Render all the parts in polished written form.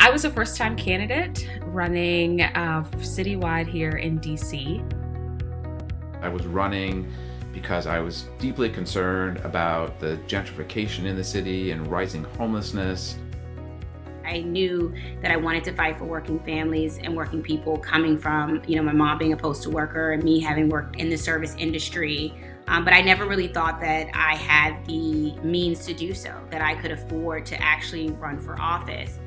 I was a first-time candidate running citywide here in DC. I was running because I was deeply concerned about the gentrification in the city and rising homelessness. I knew that I wanted to fight for working families and working people coming from, my mom being a postal worker and me having worked in the service industry. But I never really thought that I had the means to do so, that I could afford to actually run for office.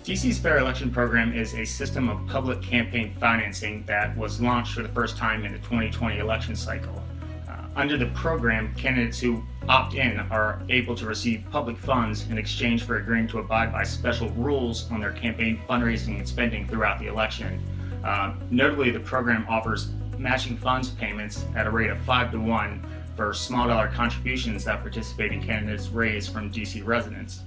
DC's Fair Election Program is a system of public campaign financing that was launched for the first time in the 2020 election cycle. Under the program, candidates who opt in are able to receive public funds in exchange for agreeing to abide by special rules on their campaign fundraising and spending throughout the election. Notably, the program offers matching funds payments at a rate of 5-to-1 for small dollar contributions that participating candidates raise from DC residents.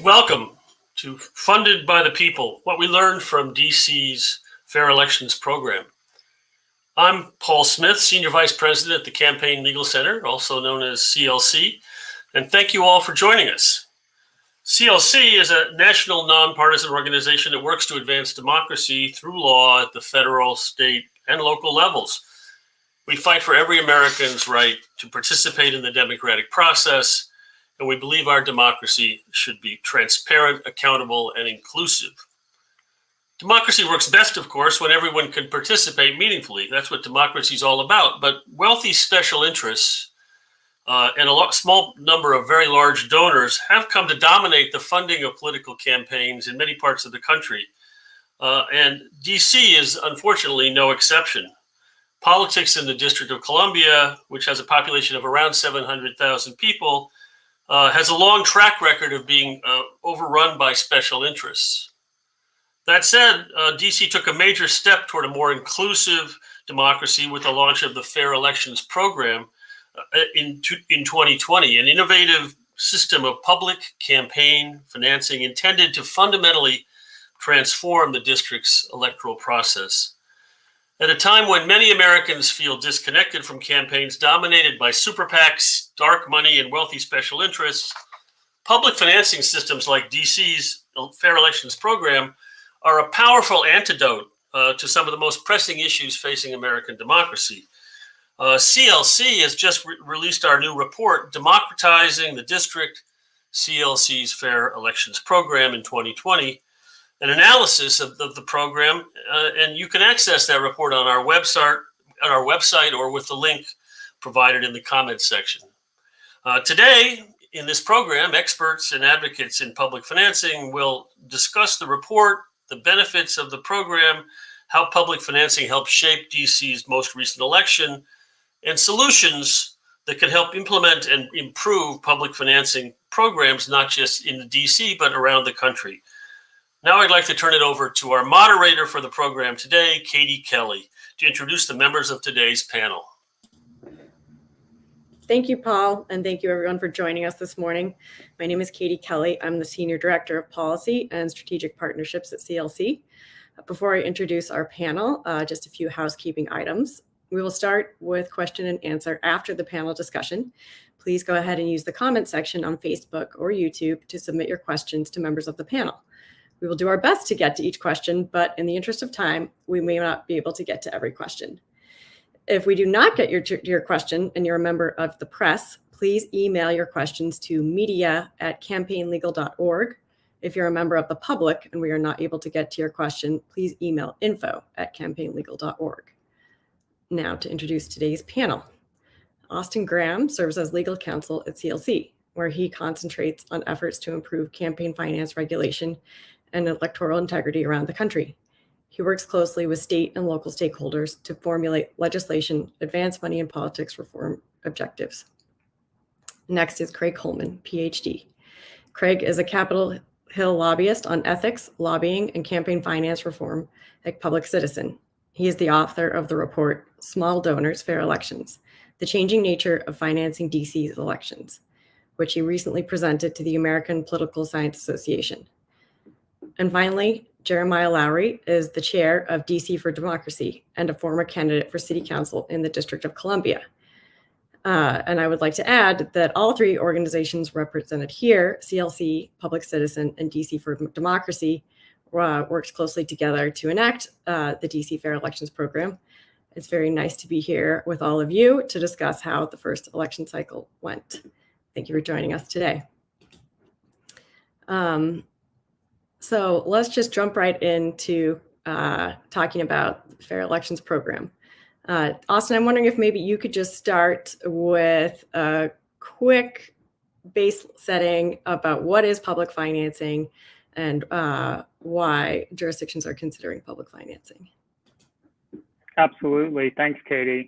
Welcome to Funded by the People, what we learned from DC's Fair Elections program. I'm Paul Smith, Senior Vice President at the Campaign Legal Center, also known as CLC, and thank you all for joining us. CLC is a national nonpartisan organization that works to advance democracy through law at the federal, state, and local levels. We fight for every American's right to participate in the democratic process, and we believe our democracy should be transparent, accountable, and inclusive. Democracy works best, of course, when everyone can participate meaningfully. That's what democracy is all about. But wealthy special interests and a small number of very large donors have come to dominate the funding of political campaigns in many parts of the country. And DC is unfortunately no exception. Politics in the District of Columbia, which has a population of around 700,000 people, has a long track record of being overrun by special interests. That said, DC took a major step toward a more inclusive democracy with the launch of the Fair Elections program in 2020, an innovative system of public campaign financing intended to fundamentally transform the district's electoral process. At a time when many Americans feel disconnected from campaigns dominated by super PACs, dark money, and wealthy special interests, public financing systems like DC's Fair Elections program are a powerful antidote to some of the most pressing issues facing American democracy. CLC has just released our new report, Democratizing the District, CLC's Fair Elections program in 2020. An analysis of the program, and you can access that report on our website or with the link provided in the comments section. Today, in this program, experts and advocates in public financing will discuss the report, the benefits of the program, how public financing helps shape DC's most recent election, and solutions that can help implement and improve public financing programs, not just in the DC, but around the country. Now I'd like to turn it over to our moderator for the program today, Kelley, to introduce the members of today's panel. Thank you, Paul, and thank you everyone for joining us this morning. My name is Kelley. I'm the Senior Director of Policy and Strategic Partnerships at CLC. Before I introduce our panel, just a few housekeeping items. We will start with question and answer after the panel discussion. Please go ahead and use the comment section on Facebook or YouTube to submit your questions to members of the panel. We will do our best to get to each question, but in the interest of time, we may not be able to get to every question. If we do not get your question and you're a member of the press, please email your questions to media@campaignlegal.org. If you're a member of the public and we are not able to get to your question, please email info@campaignlegal.org. Now to introduce today's panel. Austin Graham serves as legal counsel at CLC, where he concentrates on efforts to improve campaign finance regulation and electoral integrity around the country. He works closely with state and local stakeholders to formulate legislation, advance money in politics reform objectives. Next is Craig Coleman, PhD. Craig is a Capitol Hill lobbyist on ethics, lobbying, and campaign finance reform at Public Citizen. He is the author of the report, Small Donors, Fair Elections, The Changing Nature of Financing DC's Elections, which he recently presented to the American Political Science Association. And finally, Jeremiah Lowery is the chair of DC for Democracy and a former candidate for city council in the District of Columbia. And I would like to add that all three organizations represented here, CLC, Public Citizen, and DC for Democracy, works closely together to enact the DC Fair Elections Program. It's very nice to be here with all of you to discuss how the first election cycle went. Thank you for joining us today. So let's just jump right into talking about the Fair Elections Program. Austin, I'm wondering if maybe you could just start with a quick base setting about what is public financing and why jurisdictions are considering public financing. Absolutely. Thanks, Katie.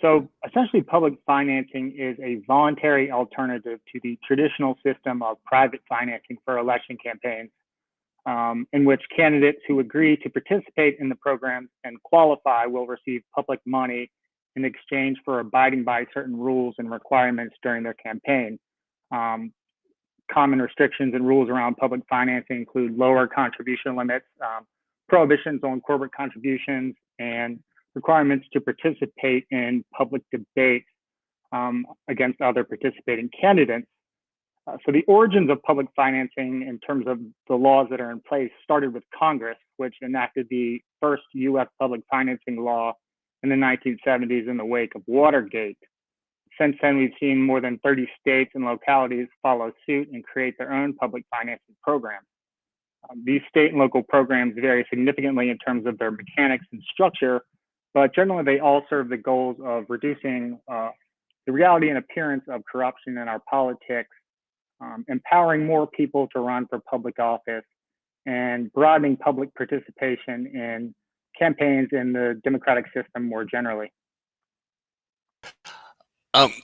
So essentially, public financing is a voluntary alternative to the traditional system of private financing for election campaigns, in which candidates who agree to participate in the program and qualify will receive public money in exchange for abiding by certain rules and requirements during their campaign. Common restrictions and rules around public financing include lower contribution limits, prohibitions on corporate contributions, and requirements to participate in public debate against other participating candidates. So the origins of public financing in terms of the laws that are in place started with Congress, which enacted the first U.S. public financing law in the 1970s in the wake of Watergate. Since then, we've seen more than 30 states and localities follow suit and create their own public financing programs. These state and local programs vary significantly in terms of their mechanics and structure, but generally they all serve the goals of reducing the reality and appearance of corruption in our politics, empowering more people to run for public office, and broadening public participation in campaigns in the democratic system more generally.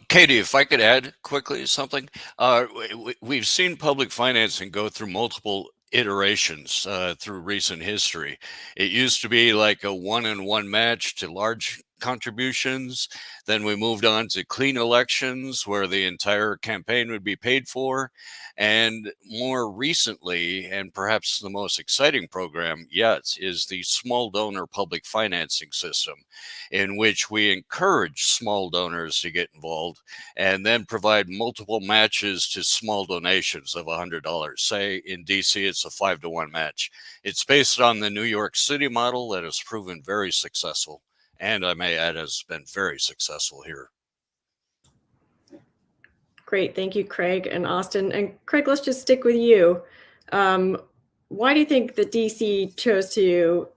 Katie, if I could add quickly something, we've seen public financing go through multiple iterations through recent history. It used to be like a one-on-one match to large contributions. Then we moved on to clean elections where the entire campaign would be paid for. And more recently, and perhaps the most exciting program yet, is the small donor public financing system, in which we encourage small donors to get involved and then provide multiple matches to small donations of $100. Say in DC, it's a 5-to-1 match. It's based on the New York City model that has proven very successful. And I may add, has been very successful here. Great. Thank you, Craig and Austin. And Craig, let's just stick with you. Why do you think the DC chose to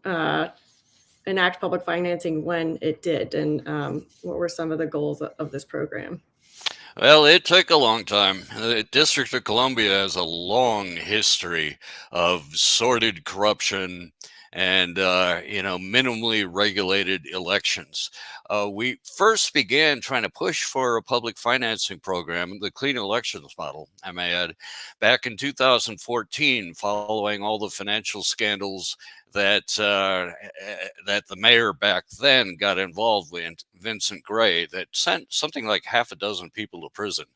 enact public financing when it did? And what were some of the goals of this program? Well, it took a long time. The District of Columbia has a long history of sordid corruption and minimally regulated elections. We first began trying to push for a public financing program, the clean elections model, I may add, back in 2014, following all the financial scandals that the mayor back then got involved with, Vincent Gray, that sent something like half a dozen people to prison.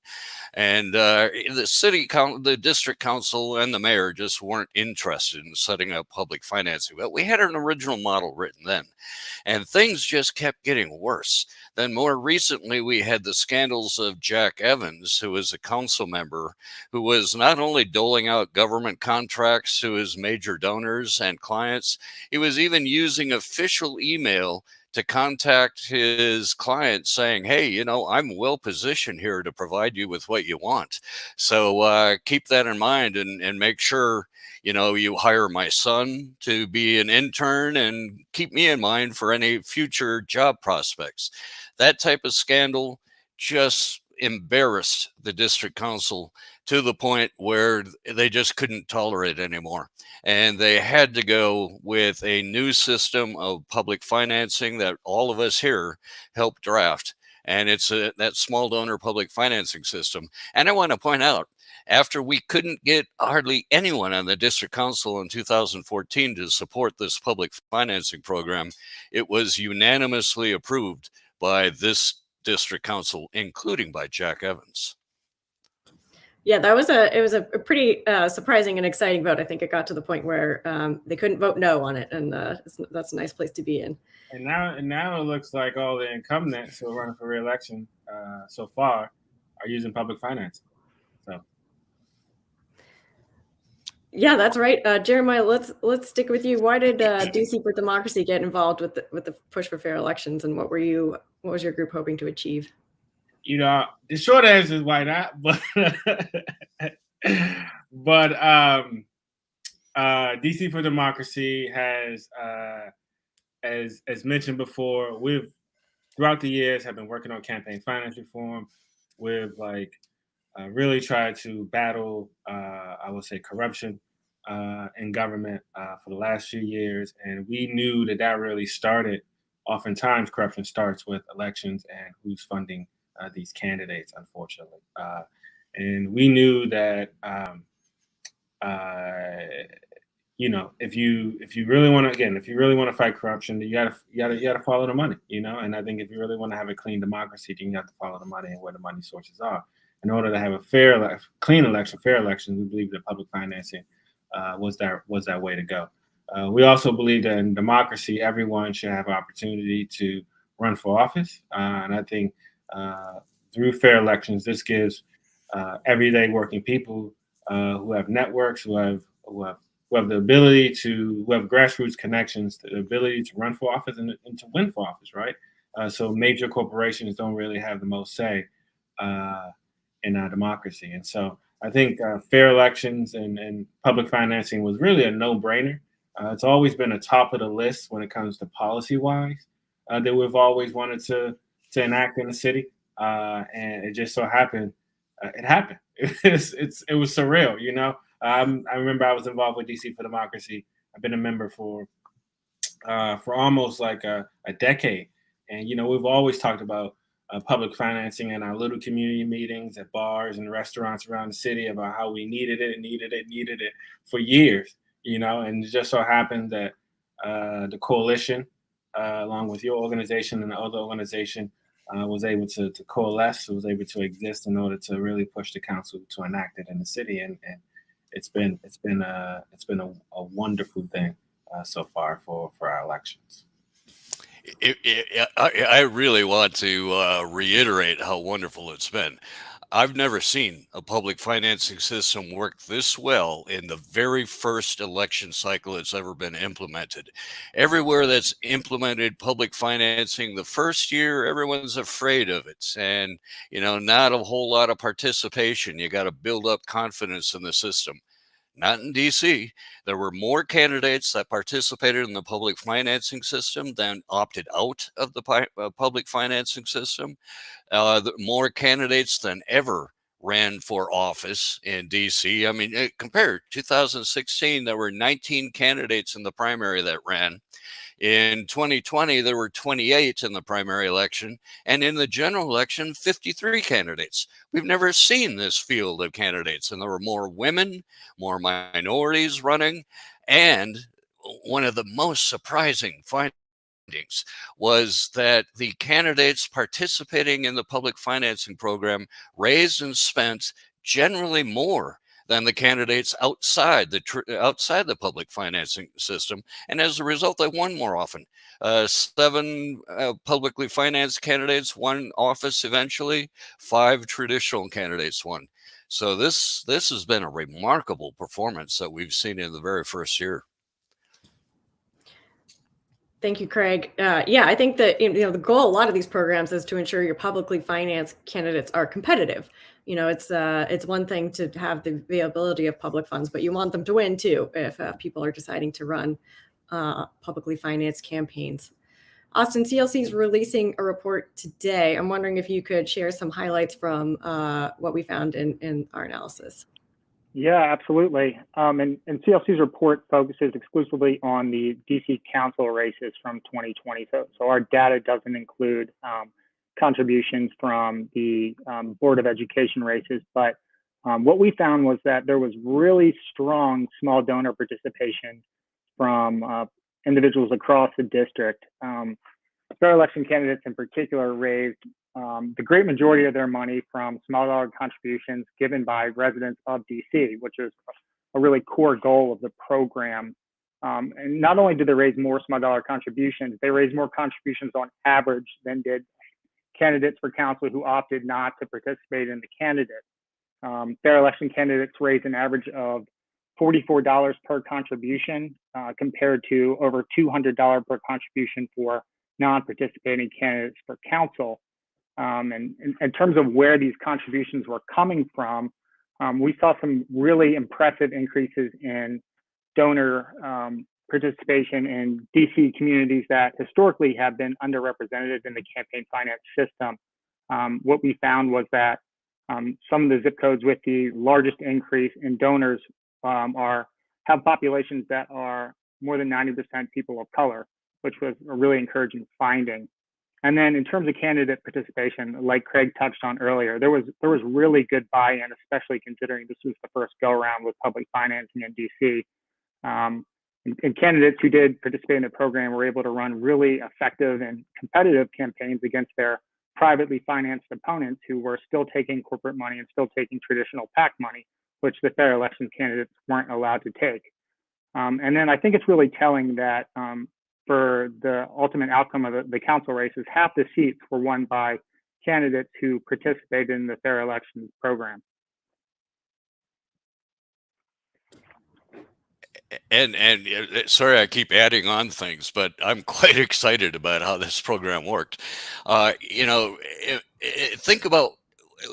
And the district council and the mayor just weren't interested in setting up public financing. But we had an original model written then, and things just kept getting worse. Then more recently, we had the scandals of Jack Evans, who was a council member, who was not only doling out government contracts to his major donors and clients, he was even using official email to contact his clients saying, hey, I'm well positioned here to provide you with what you want. So keep that in mind and make sure, you hire my son to be an intern and keep me in mind for any future job prospects. That type of scandal just embarrassed the district council to the point where they just couldn't tolerate it anymore. And they had to go with a new system of public financing that all of us here helped draft. And it's that small donor public financing system. And I want to point out, after we couldn't get hardly anyone on the district council in 2014 to support this public financing program, it was unanimously approved by this district council, including by Jack Evans. Yeah, it was a pretty surprising and exciting vote. I think it got to the point where they couldn't vote no on it, and that's a nice place to be in. And now it looks like all the incumbents who are running for re-election so far are using public finance. So yeah, that's right. Jeremiah, let's stick with you. Why did DC for Democracy get involved with the push for fair elections, and what was your group hoping to achieve? The short answer is why not, but DC for Democracy has, as mentioned before, we've throughout the years have been working on campaign finance reform. We've really tried to battle, I would say, corruption in government for the last few years, and we knew that really started. Oftentimes, corruption starts with elections and who's funding these candidates, unfortunately. And we knew that, if you really want to fight corruption, you gotta follow the money, And I think if you really want to have a clean democracy, then you have to follow the money and where the money sources are. In order to have a fair election, we believe that public financing was that way to go. We also believe that in democracy, everyone should have opportunity to run for office, and I think. Through fair elections, this gives everyday working people who have networks, who have the ability who have grassroots connections, the ability to run for office and to win for office, right? So major corporations don't really have the most say in our democracy. And so I think fair elections and public financing was really a no-brainer. It's always been a top of the list when it comes to policy-wise that we've always wanted to enact in the city, and it just so happened it happened. It was surreal, I remember I was involved with DC for Democracy. I've been a member for almost like a decade, and we've always talked about public financing in our little community meetings at bars and restaurants around the city about how we needed it for years, and it just so happened that the coalition, along with your organization and the other organization, was able to coalesce, was able to exist in order to really push the council to enact it in the city, and it's been a wonderful thing so far for our elections. I really want to reiterate how wonderful it's been. I've never seen a public financing system work this well in the very first election cycle it's ever been implemented. Everywhere that's implemented public financing the first year, everyone's afraid of it. And, not a whole lot of participation. You got to build up confidence in the system. Not in DC. There were more candidates that participated in the public financing system than opted out of the public financing system. More candidates than ever ran for office in DC. I mean, compared 2016, there were 19 candidates in the primary that ran. In 2020, there were 28 in the primary election, and in the general election, 53 candidates. We've never seen this field of candidates, and there were more women, more minorities running, and one of the most surprising findings was that the candidates participating in the public financing program raised and spent generally more than the candidates outside the public financing system, and as a result, they won more often. 7 publicly financed candidates won office eventually. 5 traditional candidates won. So this has been a remarkable performance that we've seen in the very first year. Thank you, Craig. Yeah, I think that the goal of a lot of these programs is to ensure your publicly financed candidates are competitive. It's one thing to have the availability of public funds, but you want them to win too if people are deciding to run publicly financed campaigns. Austin, CLC is releasing a report today. I'm wondering if you could share some highlights from what we found in our analysis. Yeah, absolutely. And CLC's report focuses exclusively on the DC council races from 2020. So our data doesn't include contributions from the Board of Education races. But what we found was that there was really strong small donor participation from individuals across the district. Fair election candidates in particular raised the great majority of their money from small dollar contributions given by residents of DC, which is a really core goal of the program. And not only did they raise more small dollar contributions, they raised more contributions on average than did candidates for council who opted not to participate in the candidate. Fair election candidates raised an average of $44 per contribution compared to over $200 per contribution for non-participating candidates for council. And in terms of where these contributions were coming from, we saw some really impressive increases in donor participation in DC communities that historically have been underrepresented in the campaign finance system. What we found was that some of the zip codes with the largest increase in donors have populations that are more than 90% people of color, which was a really encouraging finding. And then in terms of candidate participation, like Craig touched on earlier, there was really good buy-in, especially considering this was the first go-around with public financing in DC. And candidates who did participate in the program were able to run really effective and competitive campaigns against their privately financed opponents who were still taking corporate money and still taking traditional PAC money, which the fair election candidates weren't allowed to take. And then I think it's really telling that for the ultimate outcome of the council races, half the seats were won by candidates who participated in the fair elections program. And sorry, I keep adding on things, but I'm quite excited about how this program worked. Think about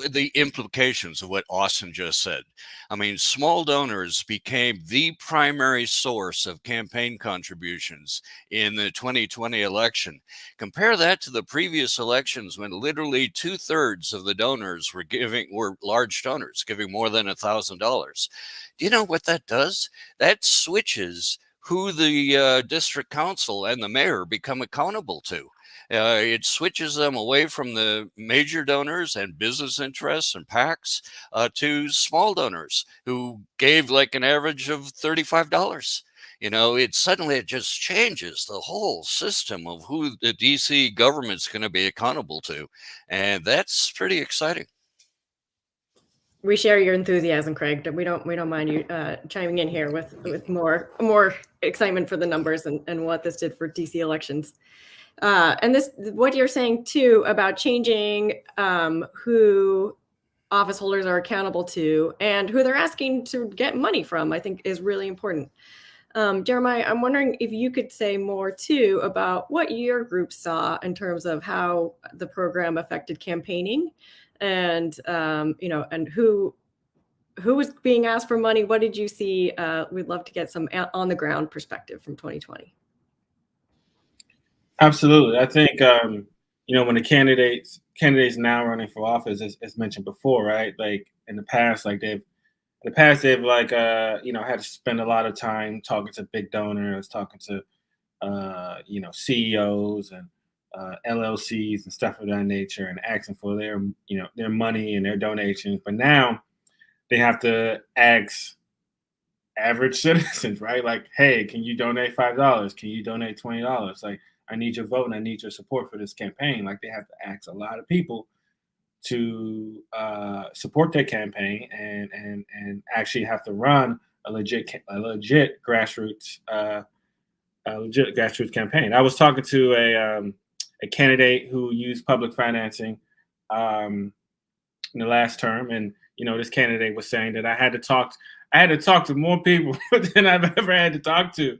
the implications of what Austin just said. I mean, small donors became the primary source of campaign contributions in the 2020 election. Compare that to the previous elections when literally 2/3 of the donors were large donors, giving more than $1,000. Do you know what that does? That switches who the district council and the mayor become accountable to. It switches them away from the major donors and business interests and PACs to small donors who gave like an average of $35. It just changes the whole system of who the DC government's going to be accountable to. And that's pretty exciting. We share your enthusiasm, Craig. We don't mind you chiming in here with more excitement for the numbers and what this did for DC elections. And what you're saying too about changing who office holders are accountable to and who they're asking to get money from, I think is really important. Jeremiah, I'm wondering if you could say more too about what your group saw in terms of how the program affected campaigning and and who was being asked for money. What did you see? We'd love to get some on the ground perspective from 2020. Absolutely. I think, when the candidates now running for office, as mentioned before, right? Like in the past, they've had to spend a lot of time talking to big donors, talking to, CEOs and LLCs and stuff of that nature and asking for their money and their donations. But now they have to ask average citizens, right? Like, hey, can you donate $5? Can you donate $20? Like, I need your vote and I need your support for this campaign. Like, they have to ask a lot of people to support their campaign and actually have to run a legit grassroots campaign. I was talking to a candidate who used public financing in the last term, and this candidate was saying that I had to talk to more people than I've ever had to talk to.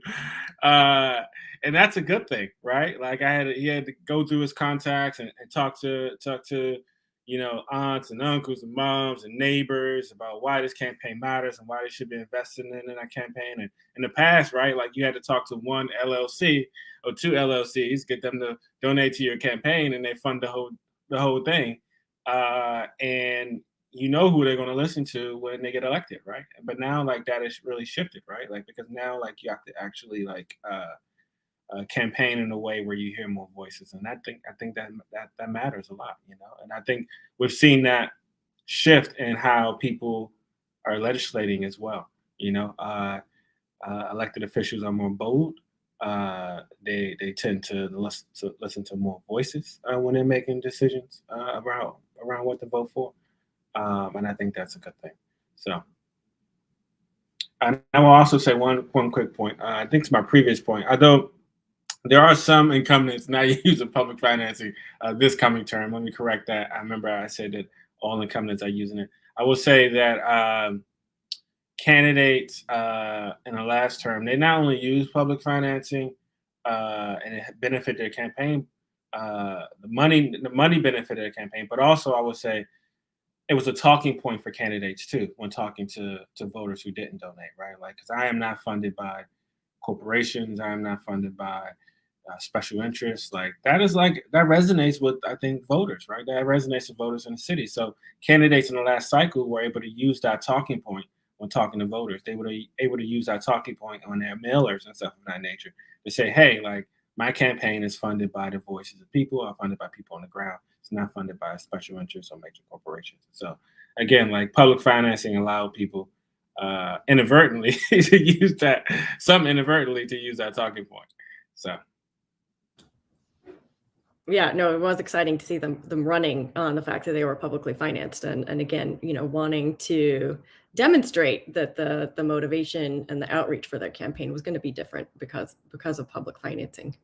And that's a good thing, right? Like he had to go through his contacts and talk to aunts and uncles and moms and neighbors about why this campaign matters and why they should be investing in that campaign. And in the past, right, like you had to talk to one LLC or two LLCs, get them to donate to your campaign, and they fund the whole thing. And who they're going to listen to when they get elected, right? But now, like, that is really shifted, right? Like, because now, like, you have to actually campaign in a way where you hear more voices, and I think that matters a lot, And I think we've seen that shift in how people are legislating as well. Elected officials are more bold. they tend to listen to more voices when they're making decisions around what to vote for, and I think that's a good thing. So, and I will also say one quick point. I think it's my previous point. Although there are some incumbents not using public financing this coming term. Let me correct that. I remember I said that all incumbents are using it. I will say that candidates in the last term, they not only use public financing and it benefit their campaign, the money benefited their campaign, but also I would say it was a talking point for candidates too when talking to voters who didn't donate, right? Like, because I am not funded by corporations, I am not funded by special interests. Like that resonates with, I think, voters, right? That resonates with voters in the city. So candidates in the last cycle were able to use that talking point when talking to voters. They were able to use that talking point on their mailers and stuff of that nature to say, hey, like my campaign is funded by the voices of people, are funded by people on the ground. It's not funded by special interests or major corporations. So again, like public financing allowed people inadvertently to use that, some inadvertently to use that talking point. So. Yeah, no, it was exciting to see them running on the fact that they were publicly financed, and again, wanting to demonstrate that the motivation and the outreach for their campaign was going to be different because of public financing.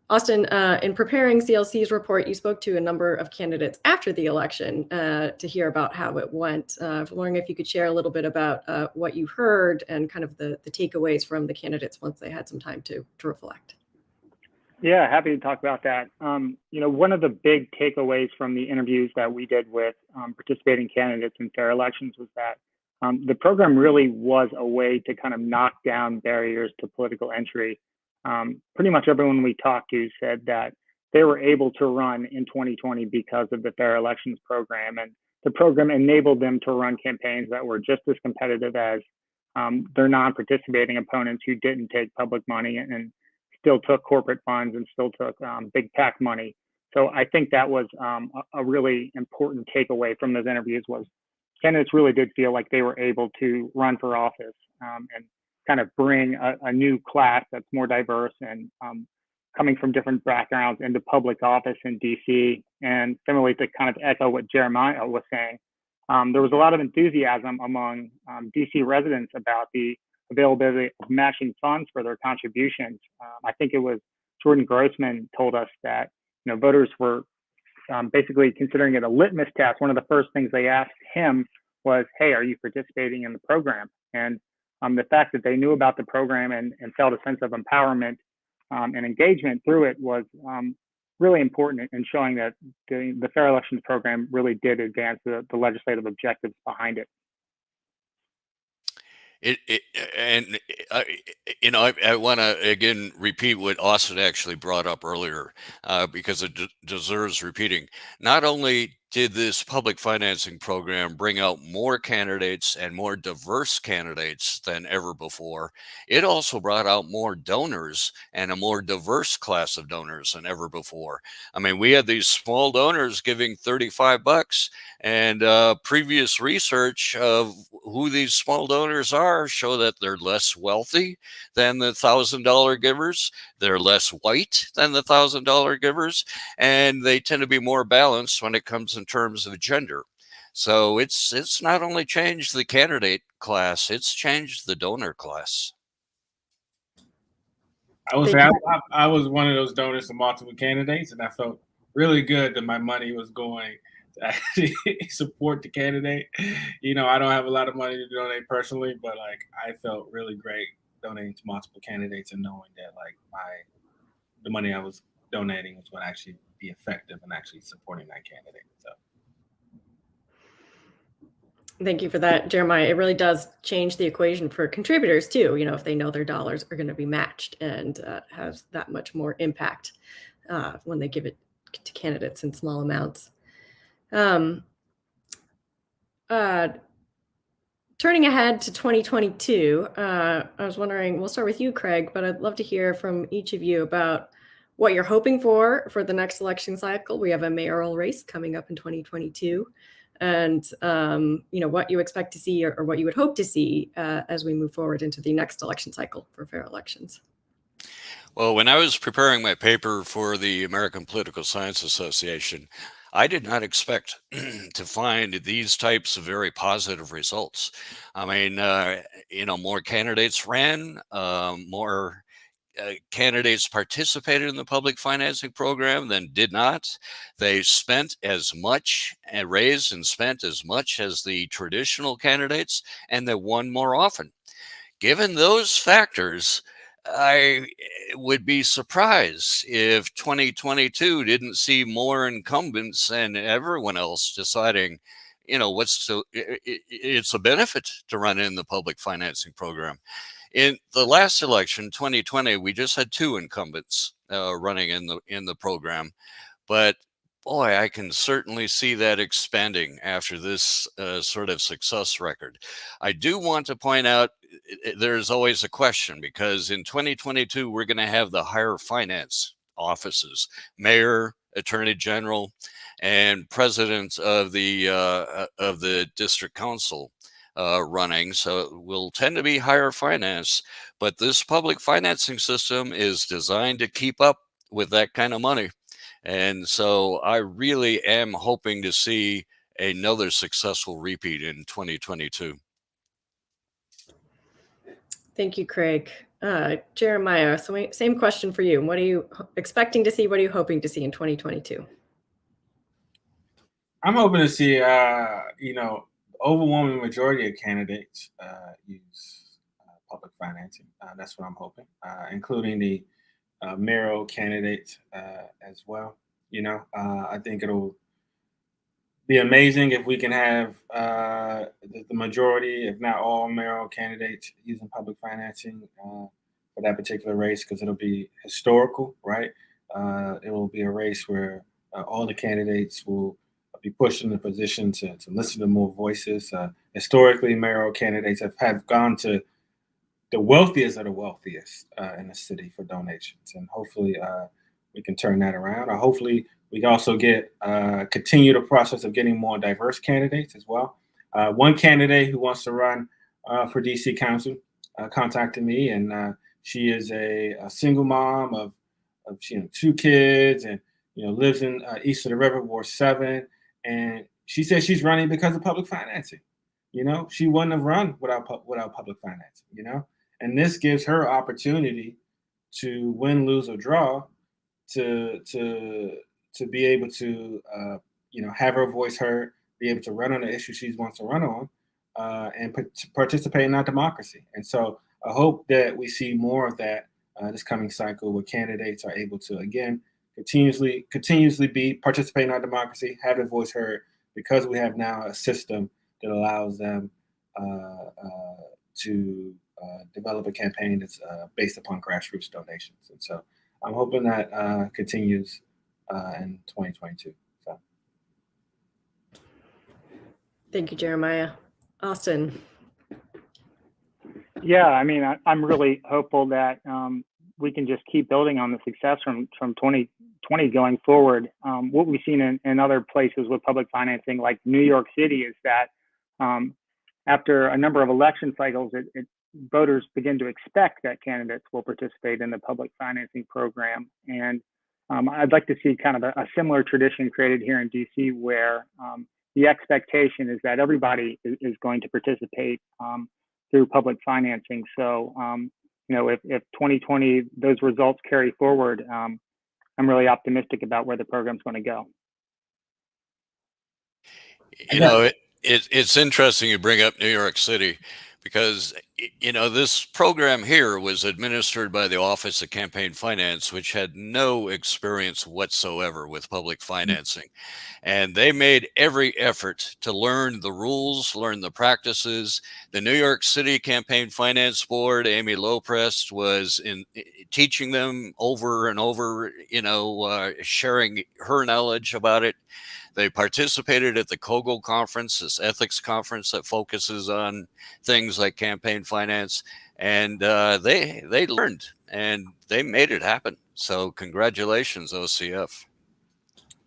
Austin, in preparing CLC's report, you spoke to a number of candidates after the election to hear about how it went. I'm wondering if you could share a little bit about what you heard and kind of the takeaways from the candidates once they had some time to reflect. Yeah, happy to talk about that. One of the big takeaways from the interviews that we did with participating candidates in fair elections was that the program really was a way to kind of knock down barriers to political entry. Pretty much everyone we talked to said that they were able to run in 2020 because of the fair elections program, and the program enabled them to run campaigns that were just as competitive as their non-participating opponents who didn't take public money and still took corporate funds and still took big PAC money. So I think that was a really important takeaway from those interviews was candidates really did feel like they were able to run for office and kind of bring a new class that's more diverse and coming from different backgrounds into public office in DC. And similarly, to kind of echo what Jeremiah was saying, there was a lot of enthusiasm among DC residents about the availability of matching funds for their contributions. I think it was Jordan Grossman told us that voters were basically considering it a litmus test. One of the first things they asked him was, "Hey, are you participating in the program?" And the fact that they knew about the program and felt a sense of empowerment and engagement through it was really important in showing that the fair elections program really did advance the legislative objectives behind it. I want to again repeat what Austin actually brought up earlier because it deserves repeating. Not only did this public financing program bring out more candidates and more diverse candidates than ever before, it also brought out more donors and a more diverse class of donors than ever before. I mean, we had these small donors giving $35, and previous research of who these small donors are show that they're less wealthy than the $1,000 givers. They're less white than the $1,000 givers, and they tend to be more balanced when it comes in terms of gender. So it's not only changed the candidate class, it's changed the donor class. I would say I was one of those donors to multiple candidates, and I felt really good that my money was going to actually support the candidate. I don't have a lot of money to donate personally, but like I felt really great donating to multiple candidates and knowing that like the money I was donating was going to actually be effective in actually supporting that candidate. So. Thank you for that, Jeremiah. It really does change the equation for contributors too. If they know their dollars are going to be matched and has that much more impact when they give it to candidates in small amounts. Turning ahead to 2022, I was wondering, we'll start with you, Craig, but I'd love to hear from each of you about what you're hoping for the next election cycle. We have a mayoral race coming up in 2022. And, what you expect to see or what you would hope to see as we move forward into the next election cycle for fair elections. Well, when I was preparing my paper for the American Political Science Association, I did not expect to find these types of very positive results. I mean, more candidates ran, more candidates participated in the public financing program than did not. They spent as much and raised and spent as much as the traditional candidates, and they won more often. Given those factors, I would be surprised if 2022 didn't see more incumbents and everyone else deciding, it's a benefit to run in the public financing program. In the last election, 2020, we just had two incumbents running in the program, but boy, I can certainly see that expanding after this sort of success record. I do want to point out there's always a question because in 2022 we're going to have the higher finance offices, mayor, attorney general, and president of the district council running. So it will tend to be higher finance, but this public financing system is designed to keep up with that kind of money. And so I really am hoping to see another successful repeat in 2022. Thank you, Craig. Jeremiah, so same question for you. What are you expecting to see? What are you hoping to see in 2022? I'm hoping to see, overwhelming majority of candidates use public financing. That's what I'm hoping, including the mayoral candidate as well. I think it'll be amazing if we can have the majority, if not all, mayoral candidates using public financing for that particular race, because it'll be historical, right? It will be a race where all the candidates will be pushed in the position to listen to more voices. Historically, mayoral candidates have gone to the wealthiest of the wealthiest in the city for donations, and hopefully we can turn that around. Or hopefully we can also continue the process of getting more diverse candidates as well. One candidate who wants to run for DC Council contacted me, and she is a single mom of two kids, and lives in east of the river, Ward 7, and she says she's running because of public financing. She wouldn't have run without public financing. And this gives her opportunity to win, lose, or draw, to be able to have her voice heard, be able to run on the issue she wants to run on, and participate in our democracy. And so I hope that we see more of that this coming cycle, where candidates are able to again continuously participate in our democracy, have their voice heard, because we have now a system that allows them to develop a campaign that's based upon grassroots donations. And so I'm hoping that continues in 2022. So. Thank you, Jeremiah. Austin. Yeah, I mean, I'm really hopeful that we can just keep building on the success from 2020 going forward. What we've seen in other places with public financing, like New York City, is that after a number of election cycles, voters begin to expect that candidates will participate in the public financing program. And I'd like to see kind of a similar tradition created here in DC, where the expectation is that everybody is going to participate through public financing. So, if 2020, those results carry forward, I'm really optimistic about where the program's going to go. It's interesting you bring up New York City, because this program here was administered by the Office of Campaign Finance, which had no experience whatsoever with public financing. And they made every effort to learn the rules, learn the practices. The New York City Campaign Finance Board, Amy Loprest, was teaching them over and over, sharing her knowledge about it. They participated at the Kogel conference, this ethics conference that focuses on things like campaign finance, and they learned and they made it happen. So congratulations, OCF.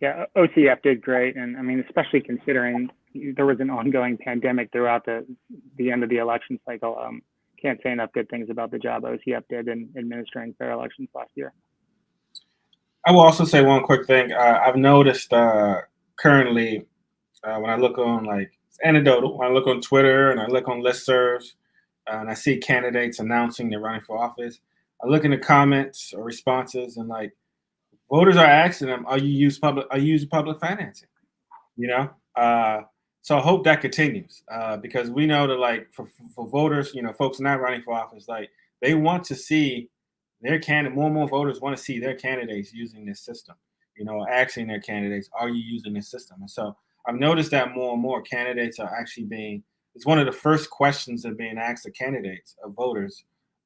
Yeah, OCF did great, and I mean, especially considering there was an ongoing pandemic throughout the end of the election cycle. can't say enough good things about the job OCF did in administering fair elections last year. I will also say one quick thing. I've noticed currently when I look on, like, it's anecdotal, when I look on Twitter and I look on listservs and I see candidates announcing they're running for office, I look in the comments or responses and, like, voters are asking them, are you using public financing? You know? So I hope that continues because we know that, like, for voters, you know, folks not running for office, like, they want to see their candidate, more and more voters want to see their candidates using this system, you know, asking their candidates, are you using this system? And so I've noticed that more and more candidates are actually it's one of the first questions that are being asked of candidates, of voters,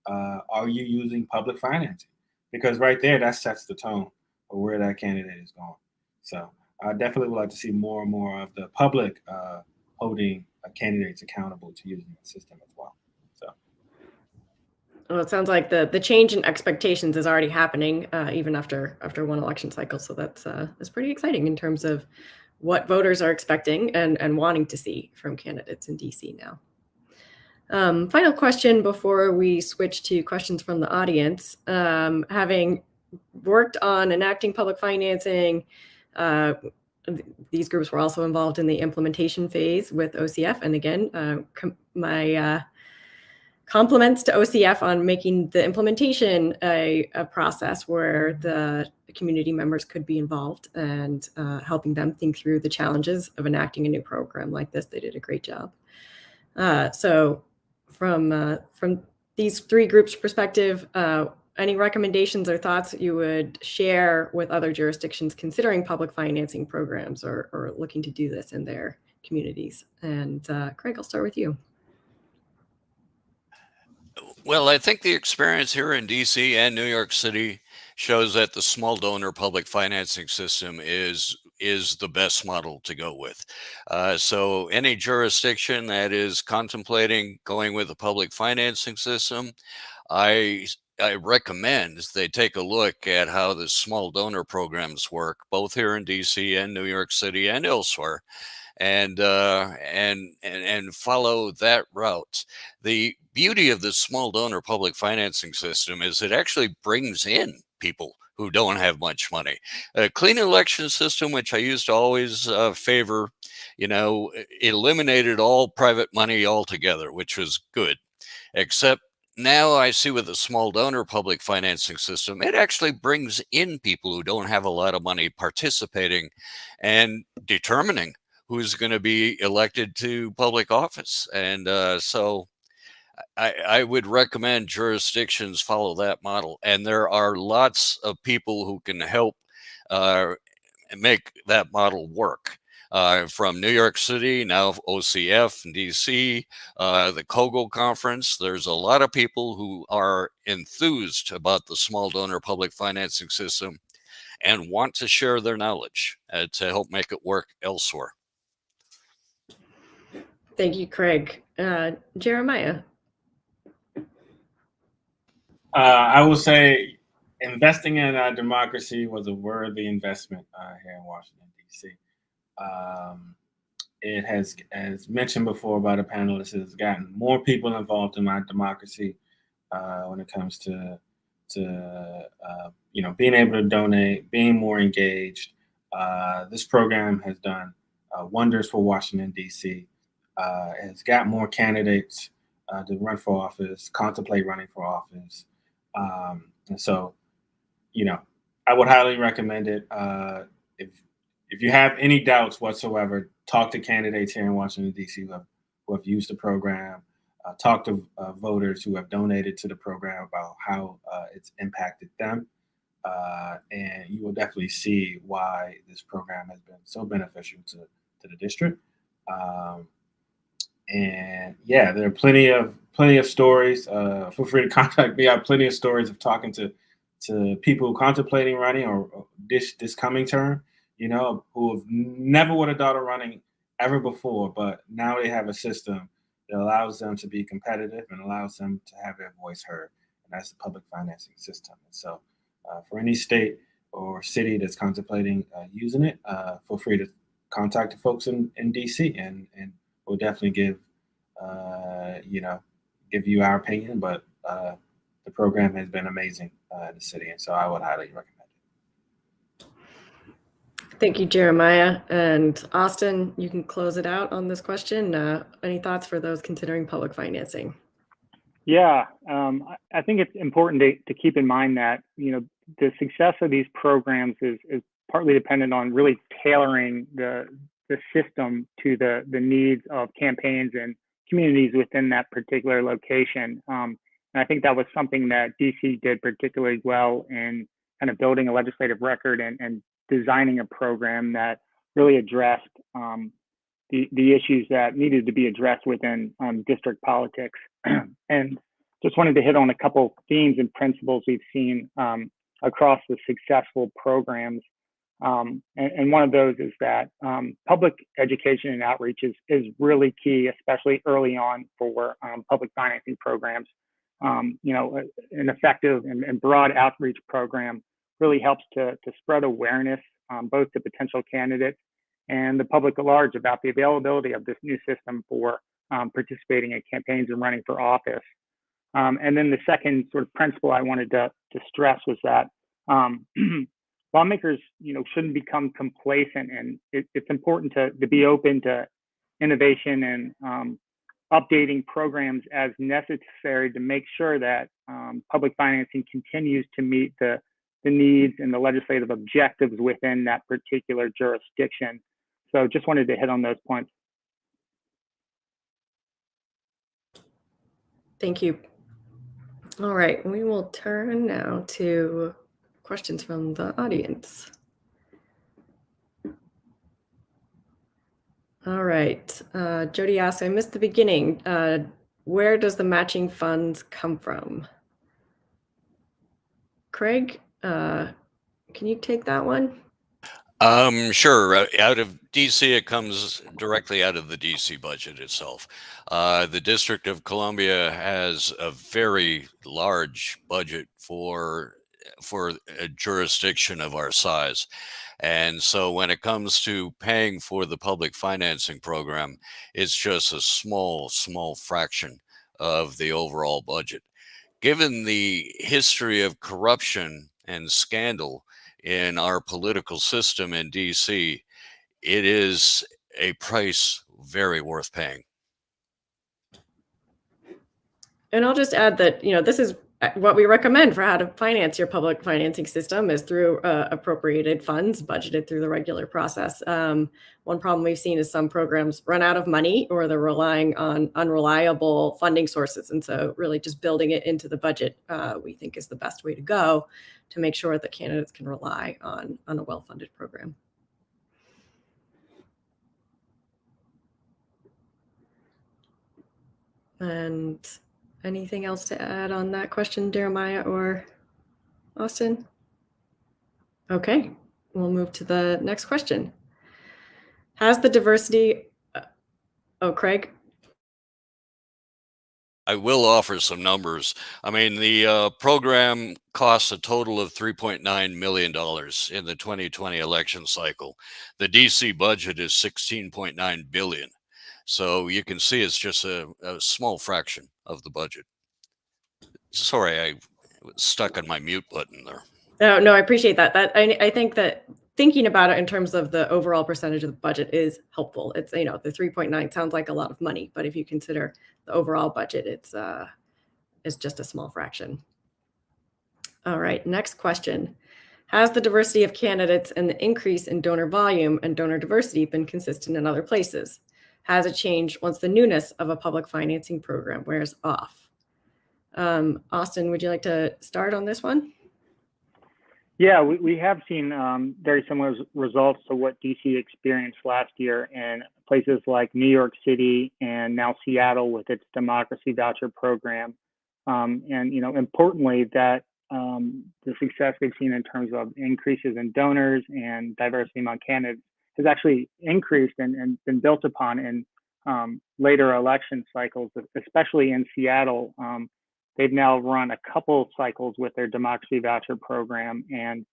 are you using public financing? Because right there, that sets the tone of where that candidate is going. So I definitely would like to see more and more of the public holding candidates accountable to using the system as well. So. Well, it sounds like the change in expectations is already happening even after one election cycle. So that's pretty exciting in terms of what voters are expecting and wanting to see from candidates in DC now. Final question before we switch to questions from the audience. Having worked on enacting public financing, these groups were also involved in the implementation phase with OCF. And again, my compliments to OCF on making the implementation a process where the community members could be involved and helping them think through the challenges of enacting a new program like this. They did a great job. So from these three groups' perspective, any recommendations or thoughts that you would share with other jurisdictions considering public financing programs or looking to do this in their communities? And Craig, I'll start with you. Well, I think the experience here in DC and New York City shows that the small donor public financing system is the best model to go with. So any jurisdiction that is contemplating going with a public financing system, I recommend they take a look at how the small donor programs work, both here in DC and New York City and elsewhere, and follow that route. The beauty of the small donor public financing system is it actually brings in people who don't have much money. A clean election system, which I used to always favor, eliminated all private money altogether, which was good. Except now I see with the small donor public financing system, it actually brings in people who don't have a lot of money participating and determining who's going to be elected to public office. And so I would recommend jurisdictions follow that model. And there are lots of people who can help make that model work. From New York City, now OCF, DC, the COGO conference. There's a lot of people who are enthused about the small donor public financing system and want to share their knowledge to help make it work elsewhere. Thank you, Craig. Jeremiah. I will say investing in our democracy was a worthy investment here in Washington, D.C. It has, as mentioned before by the panelists, has gotten more people involved in our democracy when it comes to being able to donate, being more engaged. This program has done wonders for Washington, D.C. It has got more candidates to run for office, contemplate running for office. And so, I would highly recommend it. If you have any doubts whatsoever, talk to candidates here in Washington, D.C. who have used the program. Talk to voters who have donated to the program about how it's impacted them. And you will definitely see why this program has been so beneficial to the district. And yeah, there are plenty of stories. Feel free to contact me. I have plenty of stories of talking to people contemplating running or this coming term, who have never would have thought of running ever before, but now they have a system that allows them to be competitive and allows them to have their voice heard. And that's the public financing system. And so for any state or city that's contemplating using it, feel free to contact the folks in DC and we'll definitely give give you our opinion, but the program has been amazing in the city, and so I would highly recommend it. Thank you, Jeremiah. And Austin, you can close it out on this question. Any thoughts for those considering public financing? Yeah, I think it's important to keep in mind that, the success of these programs is partly dependent on really tailoring the system to the needs of campaigns and communities within that particular location. And I think that was something that DC did particularly well in kind of building a legislative record and designing a program that really addressed the issues that needed to be addressed within district politics. And just wanted to hit on a couple themes and principles we've seen across the successful programs. And one of those is that public education and outreach is really key, especially early on for public financing programs. An effective and broad outreach program really helps to spread awareness both to potential candidates and the public at large about the availability of this new system for participating in campaigns and running for office. And then the second sort of principle I wanted to stress was that lawmakers, shouldn't become complacent, and it's important to be open to innovation and updating programs as necessary to make sure that public financing continues to meet the needs and the legislative objectives within that particular jurisdiction. So just wanted to hit on those points. Thank you. All right, we will turn now to questions from the audience. All right, Jody asks, I missed the beginning. Where does the matching funds come from? Craig, can you take that one? Sure. Out of DC, it comes directly out of the DC budget itself. The District of Columbia has a very large budget for a jurisdiction of our size. And so when it comes to paying for the public financing program, it's just a small fraction of the overall budget. Given the history of corruption and scandal in our political system in DC, it is a price very worth paying. And I'll just add that, this is what we recommend for how to finance your public financing system is through appropriated funds budgeted through the regular process. One problem we've seen is some programs run out of money or they're relying on unreliable funding sources. And so really just building it into the budget, we think is the best way to go to make sure that candidates can rely on a well-funded program. And anything else to add on that question, Jeremiah or Austin? Okay, we'll move to the next question. Has the diversity, Craig? I will offer some numbers. I mean, the program costs a total of $3.9 million in the 2020 election cycle. The DC budget is $16.9 billion. So you can see it's just a small fraction of the budget. Sorry, I was stuck on my mute button there. Oh, no, I appreciate that. I think that thinking about it in terms of the overall percentage of the budget is helpful. It's, the 3.9 sounds like a lot of money, but if you consider the overall budget, it's just a small fraction. All right, next question. Has the diversity of candidates and the increase in donor volume and donor diversity been consistent in other places? Has it changed once the newness of a public financing program wears off? Austin, would you like to start on this one? Yeah, we have seen very similar results to what DC experienced last year in places like New York City and now Seattle with its democracy voucher program. And, importantly, that the success they've seen in terms of increases in donors and diversity among candidates has actually increased and been built upon in later election cycles, especially in Seattle. They've now run a couple cycles with their democracy voucher program, and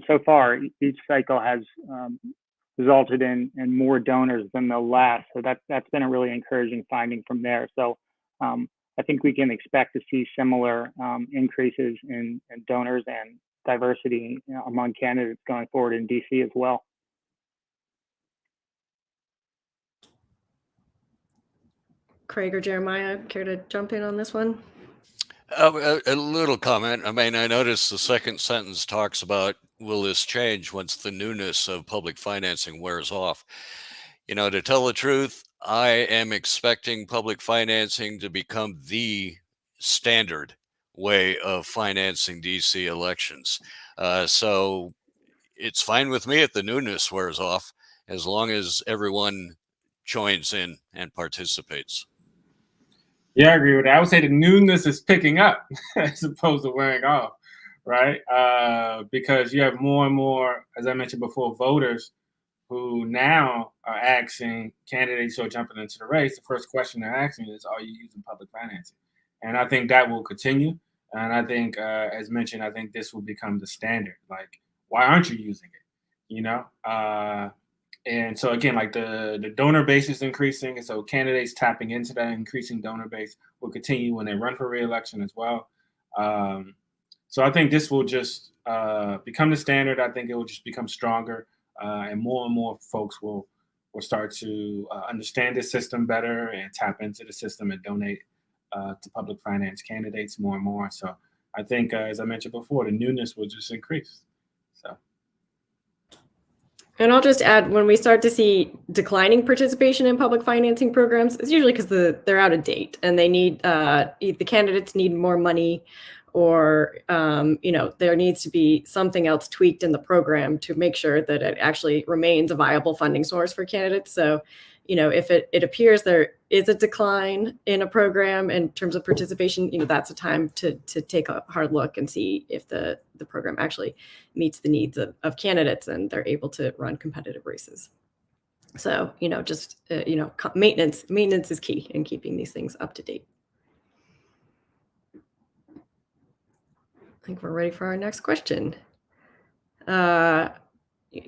so far each cycle has resulted in more donors than the last. So that's been a really encouraging finding from there. So I think we can expect to see similar increases in donors and diversity among candidates going forward in DC as well. Craig or Jeremiah, care to jump in on this one? A little comment. I mean, I noticed the second sentence talks about, will this change once the newness of public financing wears off? You know, to tell the truth, I am expecting public financing to become the standard way of financing DC elections. So it's fine with me if the newness wears off, as long as everyone joins in and participates. Yeah, I agree with that. I would say the newness is picking up as opposed to wearing off, right? Because you have more and more, as I mentioned before, voters who now are asking candidates who are jumping into the race, the first question they're asking is, are you using public financing? And I think that will continue. And I think, as mentioned, I think this will become the standard. Like, why aren't you using it? You know? And so again, like the donor base is increasing, and so candidates tapping into that increasing donor base will continue when they run for re-election as well. So I think this will just become the standard. I think it will just become stronger, and more folks will start to understand the system better and tap into the system and donate to public finance candidates more and more. So I think, as I mentioned before, the newness will just increase. So. And I'll just add, when we start to see declining participation in public financing programs, it's usually because they're out of date and they need the candidates need more money, or there needs to be something else tweaked in the program to make sure that it actually remains a viable funding source for candidates. So, if it appears there is a decline in a program in terms of participation, that's a time to take a hard look and see if the program actually meets the needs of candidates and they're able to run competitive races. So, maintenance is key in keeping these things up to date. I think we're ready for our next question.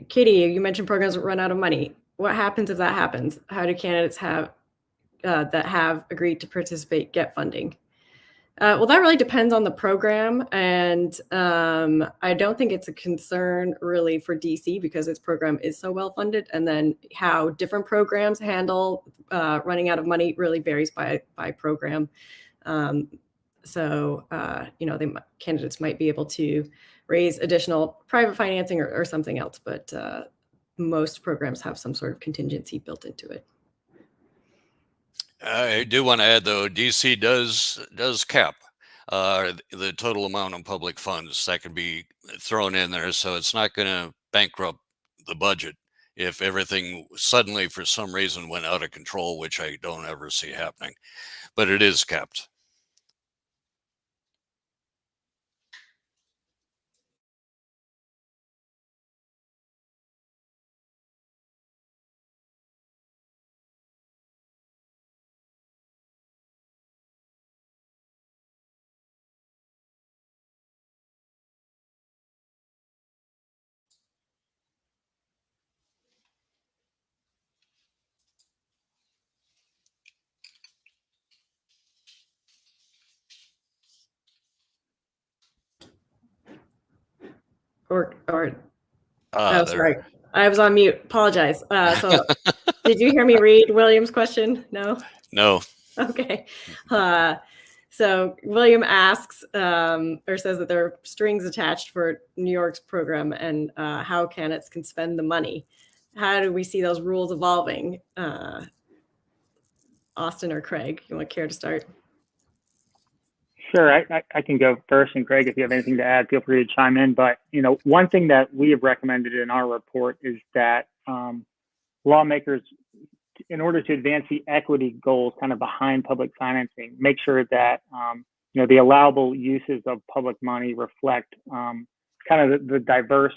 Katie, you mentioned programs run out of money. What happens if that happens? How do candidates that have agreed to participate get funding? Well, that really depends on the program, and I don't think it's a concern really for DC because its program is so well funded. And then how different programs handle running out of money really varies by program. Candidates might be able to raise additional private financing or something else, but most programs have some sort of contingency built into it. I do want to add, though, DC does cap the total amount of public funds that can be thrown in there, so it's not going to bankrupt the budget if everything suddenly, for some reason, went out of control, which I don't ever see happening. But it is capped. Sorry, I was on mute. Apologize. So did you hear me read William's question? No? No. Okay. So William asks or says that there are strings attached for New York's program and how candidates can spend the money. How do we see those rules evolving? Austin or Craig, you want to care to start? Sure, I can go first, and Craig, if you have anything to add, feel free to chime in. But one thing that we have recommended in our report is that lawmakers, in order to advance the equity goals kind of behind public financing, make sure that the allowable uses of public money reflect kind of the diverse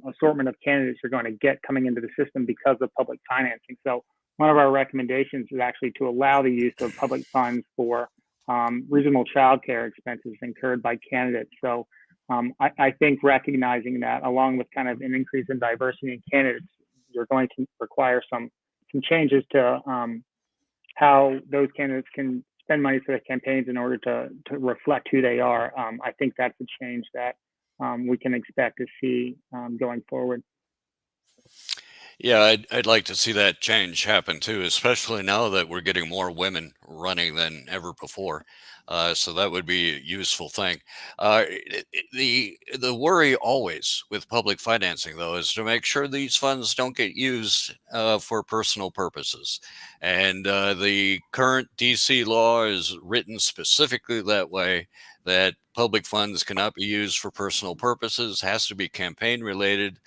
assortment of candidates you're going to get coming into the system because of public financing. So one of our recommendations is actually to allow the use of public funds for regional childcare expenses incurred by candidates. So I think recognizing that, along with kind of an increase in diversity in candidates, you're going to require some changes to how those candidates can spend money for the campaigns in order to reflect who they are. I think that's a change that we can expect to see going forward. Yeah, I'd like to see that change happen too, especially now that we're getting more women running than ever before. So that would be a useful thing. The worry always with public financing, though, is to make sure these funds don't get used for personal purposes. And the current DC law is written specifically that way, that public funds cannot be used for personal purposes, has to be campaign related,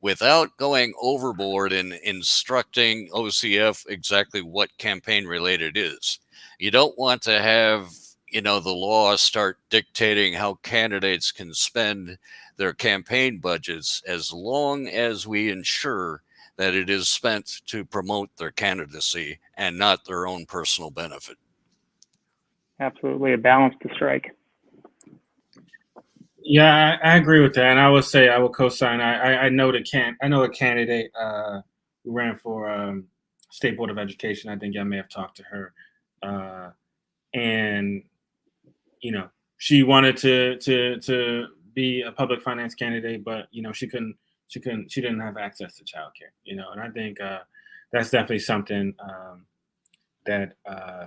without going overboard in instructing OCF exactly what campaign related is. You don't want to have, the law start dictating how candidates can spend their campaign budgets, as long as we ensure that it is spent to promote their candidacy and not their own personal benefit. Absolutely, a balance to strike. Yeah, I agree with that, and I would say I will co-sign. I know a candidate who ran for State Board of Education. I think I may have talked to her, and she wanted to be a public finance candidate, but she didn't have access to childcare. And I think that's definitely something that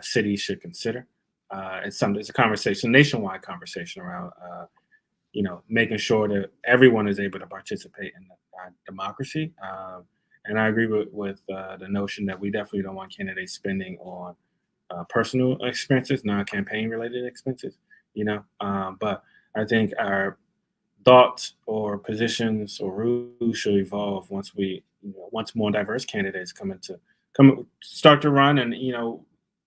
cities should consider. It's a conversation, nationwide conversation around. Making sure that everyone is able to participate in democracy. And I agree with the notion that we definitely don't want candidates spending on personal expenses, non-campaign related expenses, but I think our thoughts or positions or rules should evolve once once more diverse candidates start to run, and,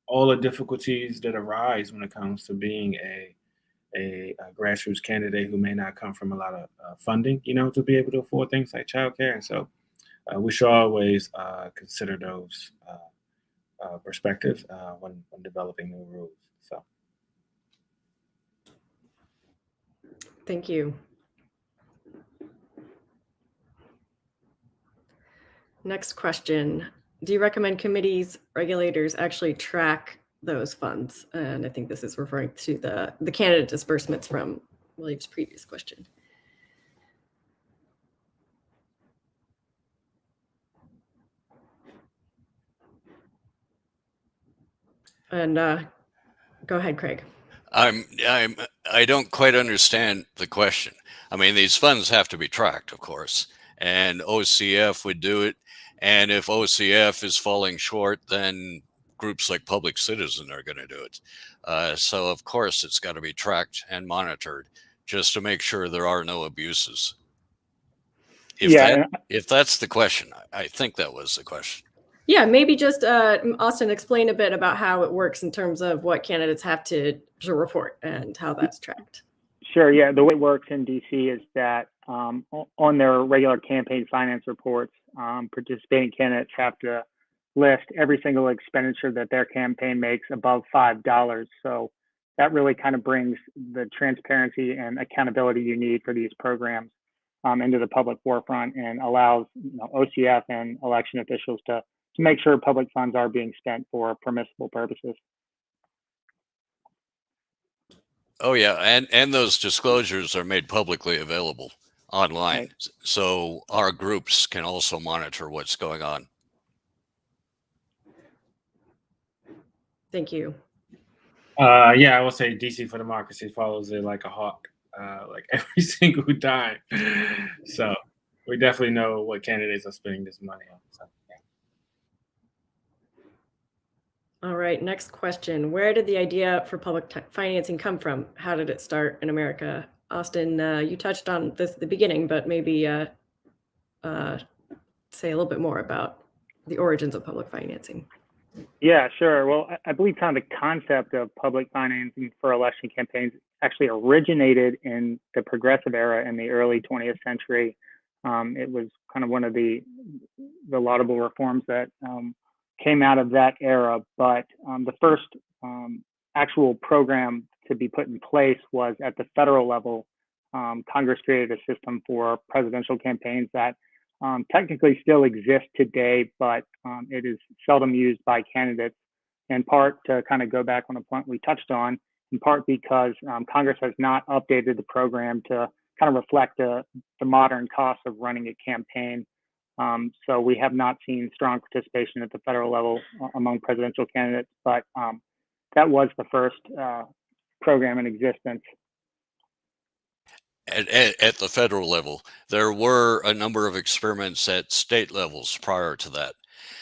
all the difficulties that arise when it comes to being a grassroots candidate who may not come from a lot of funding, to be able to afford things like childcare. And so we should always consider those perspectives when developing new rules. So, thank you. Next question. Do you recommend committees, regulators actually track those funds? And I think this is referring to the candidate disbursements from William's previous question. And go ahead, Craig. I don't quite understand the question. I mean, these funds have to be tracked, of course, and OCF would do it. And if OCF is falling short, then groups like Public Citizen are going to do it. So of course it's got to be tracked and monitored just to make sure there are no abuses. If that's the question, I think that was the question. Yeah, maybe just Austin, explain a bit about how it works in terms of what candidates have to report and how that's tracked. Sure. Yeah, the way it works in DC is that on their regular campaign finance reports, participating candidates have to list every single expenditure that their campaign makes above $5. So that really kind of brings the transparency and accountability you need for these programs into the public forefront, and allows OCF and election officials to make sure public funds are being spent for permissible purposes. Oh yeah, and those disclosures are made publicly available online, right. So our groups can also monitor what's going on. Thank you. Yeah, I will say DC for Democracy follows it like a hawk, like every single time. So we definitely know what candidates are spending this money on. So, yeah. All right, next question. Where did the idea for public financing come from? How did it start in America? Austin, you touched on this at the beginning, but maybe say a little bit more about the origins of public financing. Yeah, sure. Well, I believe kind of the concept of public financing for election campaigns actually originated in the progressive era in the early 20th century. It was kind of one of the laudable reforms that came out of that era. But the first actual program to be put in place was at the federal level. Congress created a system for presidential campaigns that technically still exists today, but it is seldom used by candidates in part to kind of go back on a point we touched on, in part because Congress has not updated the program to kind of reflect the modern costs of running a campaign. So we have not seen strong participation at the federal level among presidential candidates, but that was the first program in existence. At the federal level, there were a number of experiments at state levels prior to that.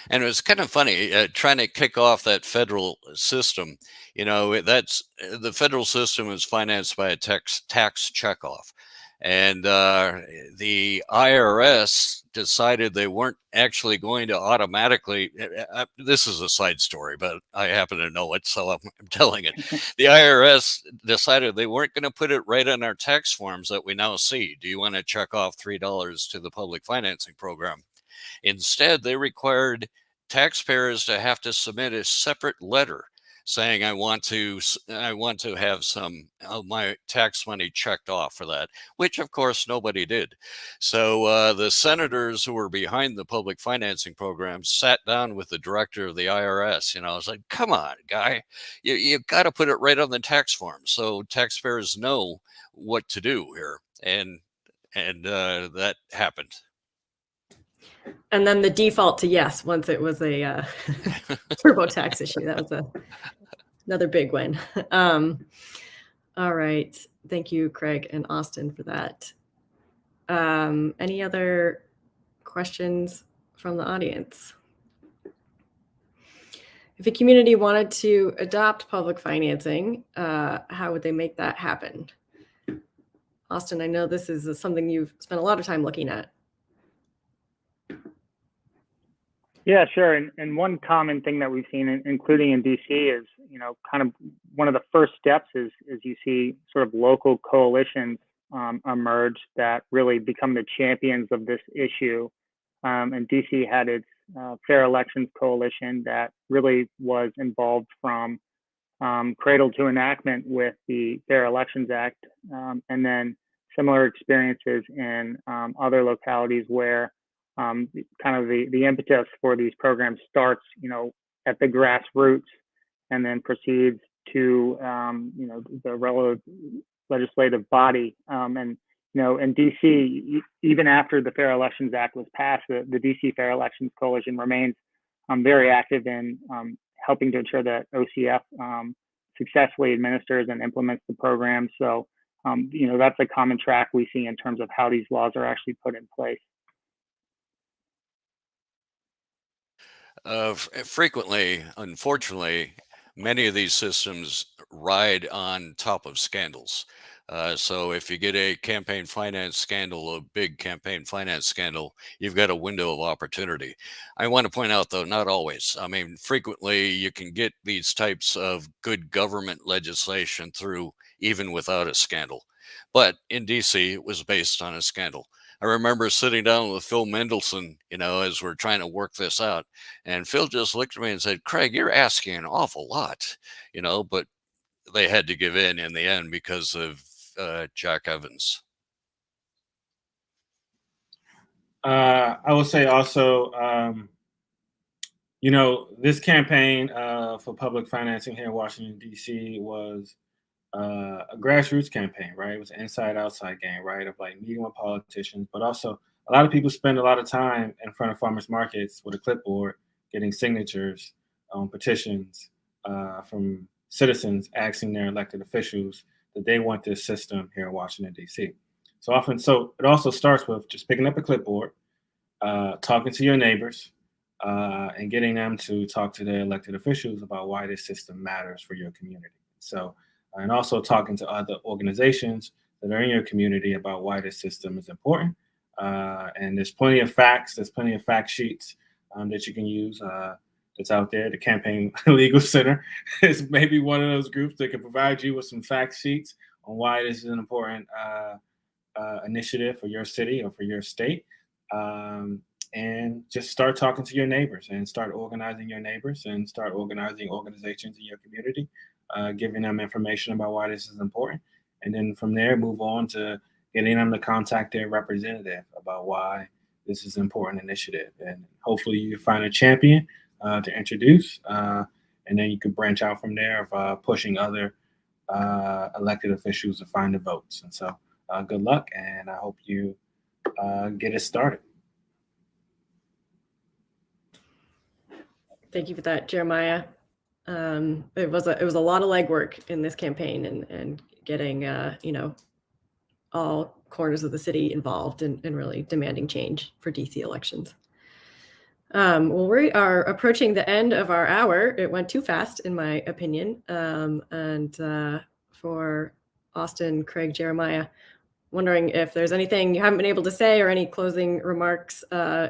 And it was kind of funny trying to kick off that federal system. That's the federal system is financed by a tax checkoff. And the IRS decided they weren't actually going to automatically. This is a side story, but I happen to know it, so I'm telling it. The IRS decided they weren't going to put it right on our tax forms that we now see. Do you want to check off $3 to the public financing program? Instead, they required taxpayers to have to submit a separate letter saying, I want to have some of my tax money checked off for that, which of course nobody did. So the senators who were behind the public financing program sat down with the director of the IRS. I was like, come on, guy, you've got to put it right on the tax form so taxpayers know what to do here. And that happened. And then the default to yes, once it was a TurboTax issue. That was another big win. All right. Thank you, Craig and Austin, for that. Any other questions from the audience? If a community wanted to adopt public financing, how would they make that happen? Austin, I know this is something you've spent a lot of time looking at. Yeah, sure. And one common thing that we've seen, including in DC, is, kind of one of the first steps is you see sort of local coalitions emerge that really become the champions of this issue. And DC had its Fair Elections Coalition that really was involved from cradle to enactment with the Fair Elections Act, and then similar experiences in other localities where kind of the impetus for these programs starts, at the grassroots and then proceeds to, the relevant legislative body. And, in DC, even after the Fair Elections Act was passed, the DC Fair Elections Coalition remains very active in helping to ensure that OCF successfully administers and implements the program. So, that's a common track we see in terms of how these laws are actually put in place. Frequently, unfortunately, many of these systems ride on top of scandals. So if you get a campaign finance scandal, a big campaign finance scandal, you've got a window of opportunity. I want to point out, though, not always. I mean, frequently you can get these types of good government legislation through even without a scandal. But in DC, it was based on a scandal. I remember sitting down with Phil Mendelson, as we're trying to work this out. And Phil just looked at me and said, Craig, you're asking an awful lot, but they had to give in the end because of Jack Evans. I will say also, this campaign for public financing here in Washington, D.C. was a grassroots campaign, right? It was an inside-outside game, right? Of like meeting with politicians, but also a lot of people spend a lot of time in front of farmers markets with a clipboard, getting signatures on petitions from citizens asking their elected officials that they want this system here in Washington, D.C. So it also starts with just picking up a clipboard, talking to your neighbors, and getting them to talk to their elected officials about why this system matters for your community. So, and also talking to other organizations that are in your community about why this system is important. And there's plenty of facts. There's plenty of fact sheets that you can use that's out there. The Campaign Legal Center is maybe one of those groups that can provide you with some fact sheets on why this is an important initiative for your city or for your state. And just start talking to your neighbors and start organizing your neighbors and start organizing organizations in your community, giving them information about why this is important. And then from there, move on to getting them to contact their representative about why this is an important initiative. And hopefully you find a champion to introduce. and then you could branch out from there of pushing other elected officials to find the votes. And so good luck, and I hope you get it started. Thank you for that, Jeremiah. It was a lot of legwork in this campaign and getting all corners of the city involved and really demanding change for DC elections. Well, we are approaching the end of our hour. It went too fast, in my opinion. And for Austin, Craig, Jeremiah, wondering if there's anything you haven't been able to say or any closing remarks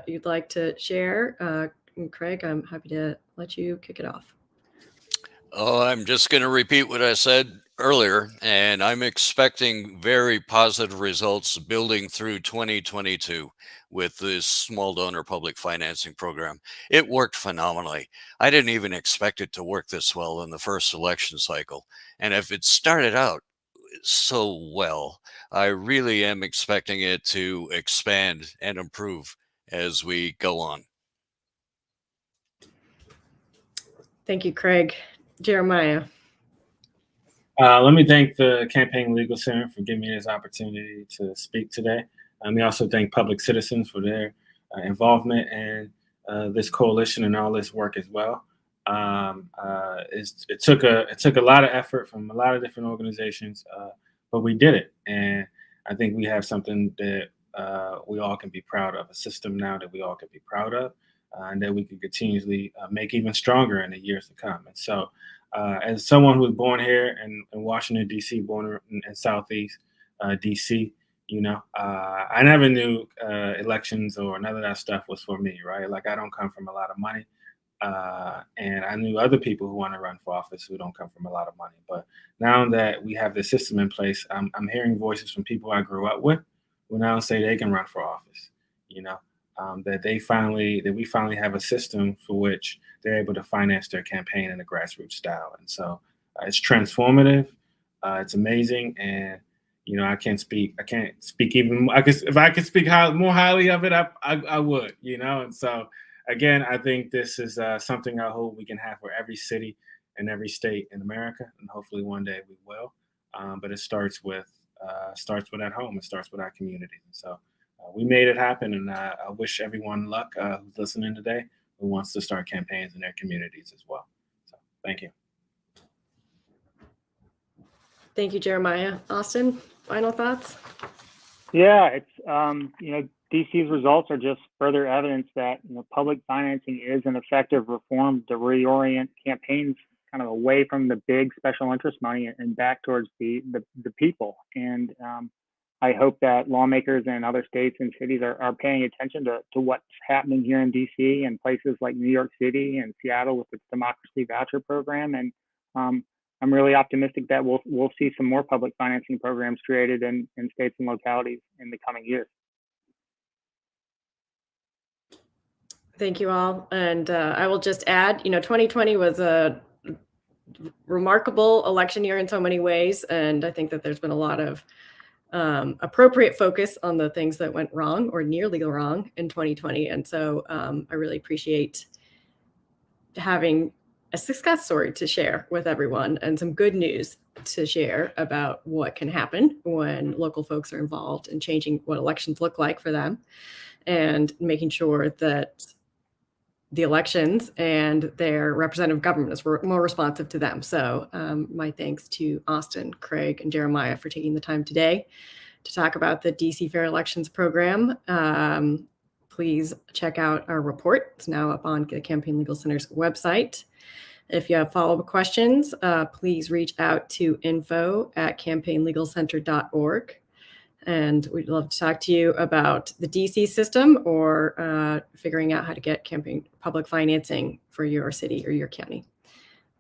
you'd like to share. Craig, I'm happy to let you kick it off. Oh, I'm just going to repeat what I said earlier, and I'm expecting very positive results building through 2022 with this small donor public financing program. It worked phenomenally. I didn't even expect it to work this well in the first election cycle. And if it started out so well, I really am expecting it to expand and improve as we go on. Thank you, Craig. Jeremiah. Let me thank the Campaign Legal Center for giving me this opportunity to speak today. We also thank Public Citizens for their involvement in this coalition and all this work as well. It took a lot of effort from a lot of different organizations, but we did it. And I think we have something that we all can be proud of, a system now that we all can be proud of, and that we can continuously make even stronger in the years to come. And so as someone who was born here in Washington, D.C., born in Southeast D.C., I never knew elections or none of that stuff was for me, right? Like, I don't come from a lot of money. And I knew other people who want to run for office who don't come from a lot of money. But now that we have this system in place, I'm hearing voices from people I grew up with who now say they can run for office, that we finally have a system for which they're able to finance their campaign in a grassroots style. And so it's transformative. It's amazing. And, I can't speak even, if I could speak more highly of it, I would, And so, again, I think this is something I hope we can have for every city and every state in America. And hopefully one day we will. But it starts with at home. It starts with our community. And so we made it happen, and I wish everyone luck who's listening today who wants to start campaigns in their communities as well. So thank you. Thank you, Jeremiah. Austin, final thoughts? Yeah, it's DC's results are just further evidence that public financing is an effective reform to reorient campaigns kind of away from the big special interest money and back towards the people. And I hope that lawmakers in other states and cities are paying attention to what's happening here in DC and places like New York City and Seattle with its democracy voucher program. And I'm really optimistic that we'll see some more public financing programs created in states and localities in the coming years. Thank you all. And I will just add, 2020 was a remarkable election year in so many ways. And I think that there's been a lot of appropriate focus on the things that went wrong or nearly wrong in 2020. And so I really appreciate having a success story to share with everyone and some good news to share about what can happen when local folks are involved in changing what elections look like for them and making sure that the elections and their representative government is more responsive to them. So my thanks to Austin, Craig, and Jeremiah for taking the time today to talk about the DC Fair Elections program. Please check out our report. It's now up on the Campaign Legal Center's website. If you have follow-up questions, please reach out to info@campaignlegalcenter.org. And we'd love to talk to you about the DC system or figuring out how to get campaign public financing for your city or your county.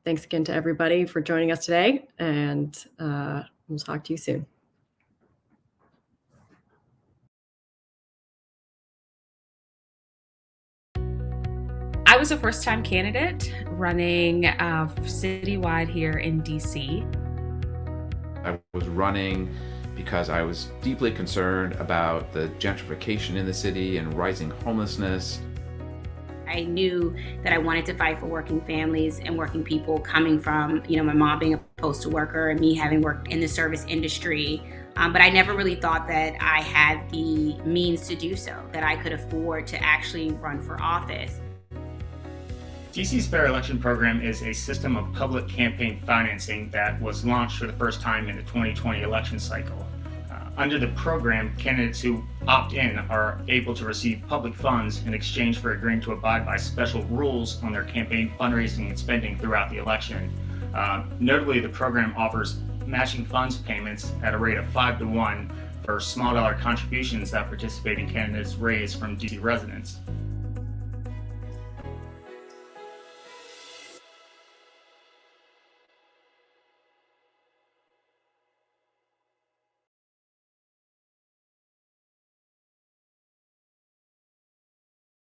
Thanks again to everybody for joining us today, and we'll talk to you soon. I was a first-time candidate running citywide here in DC. I was running because I was deeply concerned about the gentrification in the city and rising homelessness. I I knew that I wanted to fight for working families and working people coming from, my mom being a postal worker and me having worked in the service industry. But I never really thought that I had the means to do so, that I could afford to actually run for office. DC's Fair Election Program is a system of public campaign financing that was launched for the first time in the 2020 election cycle. Under the program, candidates who opt in are able to receive public funds in exchange for agreeing to abide by special rules on their campaign fundraising and spending throughout the election. Notably, the program offers matching funds payments at a rate of 5-to-1 for small dollar contributions that participating candidates raise from DC residents.